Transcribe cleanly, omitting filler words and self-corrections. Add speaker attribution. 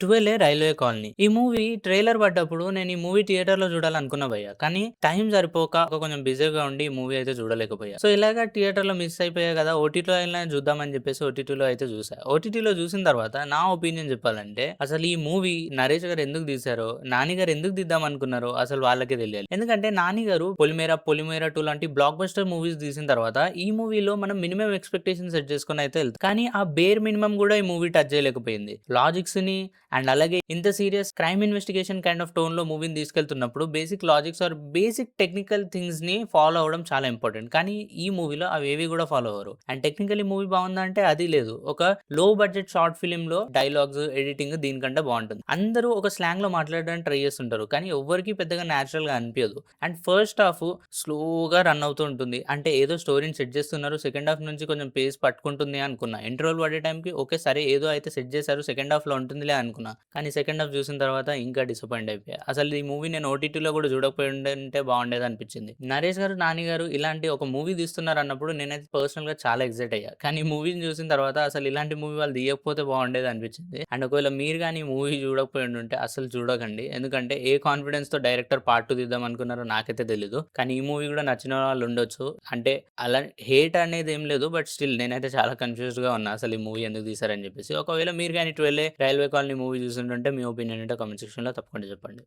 Speaker 1: 'ట్వెల్వే railway colony.' ఈ movie trailer పడ్డప్పుడు నేను ఈ మూవీ థియేటర్‌లో చూడాలనుకున్నా భయ్యా. కానీ టైం సరిపోక కొంచెం బిజీగా ఉండి ఈ మూవీ అయితే చూడలేకపోయా. సో, ఇలాగ థియేటర్‌లో మిస్ అయిపోయా కదా! ఓటీటీలో అయినా చూద్దామని చెప్పేసి ఓటీటీలో అయితే చూసా. ఓటీటీలో చూసిన తర్వాత నా ఒపీనియన్ చెప్పాలంటే అసలు ఈ మూవీ నరేష్ గారు ఎందుకు తీశారో, నాని గారు ఎందుకు తీద్దామనుకున్నారో అసలు వాళ్ళకే తెలియాలి. ఎందుకంటే నాని గారు 'పొలిమేర', 'పొలిమేర 2' లాంటి బ్లాక్ బస్టర్ మూవీస్ తీసిన తర్వాత ఈ మూవీలో మనం మినిమమ్ ఎక్స్‌పెక్టేషన్స్ సెట్ చేసుకొని అయితే ఎళ్తాం. కానీ ఆ బేర్ మినిమమ్ కూడా ఈ మూవీ టచ్ చేయలేకపోయింది. లాజిక్స్‌ని అండ్ అలాగే ఇంత serious crime investigation kind of టోన్‌లో మూవీని తీసుకెళ్తున్నప్పుడు basic logics or basic technical థింగ్స్‌ని ఫాలో అవ్వడం చాలా ఇంపార్టెంట్. కానీ ఈ మూవీలో అవేవి కూడా ఫాలో అవ్వరు. అండ్ టెక్నికల్లీ మూవీ బావుందా అంటే అది లేదు. ఒక లో బడ్జెట్ షార్ట్ ఫిల్మ్‌లో డైలాగ్స్, ఎడిటింగ్ దీనికంటే బావుంటుంది. అందరూ ఒక స్లాంగ్‌లో మాట్లాడడానికి ట్రై చేస్తుంటారు. కానీ ఎవ్వరికీ పెద్దగా నేచురల్‌గా అనిపియదు. అండ్ ఫస్ట్ హాఫ్ స్లోగా రన్ అవుతూ ఉంటుంది. అంటే ఏదో స్టోరీని సెట్ చేస్తున్నారు. సెకండ్ హాఫ్ నుంచి కొంచెం పేస్ పట్టుకుంటుంది అనుకున్నా. ఇంటర్వల్ పడే టైంకి ఓకే. సరే ఏదో అయితే సెట్ చేశారు. సెకండ్ హాఫ్‌లో ఉంటుందిలే అనుకున్నా. కానీ సెకండ్ హాఫ్ చూసిన తర్వాత ఇంకా డిసప్పాయింట్ అయిపోయా. అసలు ఈ మూవీ నేను ఓటీటీలో కూడా చూడకపోయి ఉండుంటే బాగుండేదనిపించింది. నరేష్ గారు, నాని గారు ఇలాంటి ఒక మూవీ తీస్తున్నారన్నప్పుడు నేనైతే పర్సనల్‌గా చాలా ఎక్సైట్ అయ్యా. కానీ ఈ మూవీని చూసిన తర్వాత అసలు ఇలాంటి మూవీ వాళ్ళు తీయకపోతే బాగుండేదనిపించింది. అండ్ ఒకవేళ మీరు గాని ఈ మూవీ చూడకపోయి ఉండుంటే అస్సలు చూడకండి. ఎందుకంటే ఏ కాన్ఫిడెన్స్‌తో డైరెక్టర్ పార్ట్ 2 తీద్దాం అనుకున్నారో నాకైతే తెలీదు. కానీ ఈ మూవీ కూడా నచ్చిన వాళ్ళు ఉండొచ్చు. అంటే అలా హేట్ అనేది ఏం లేదు. బట్ స్టిల్ నేనైతే చాలా కన్‌ఫ్యూజ్డ్‌గా ఉన్నా. అసలు ఈ మూవీ ఎందుకు తీశారని చెప్పేసి. ఒకవేళ మీరు గాని 'ట్వెల్వే రైల్వే కాలనీ' మూవీ చూసుండుంటే మీ ఒపీనియన్ ఏంటో కామెంట్ సెక్షన్‌లో తప్పకుండా చెప్పండి.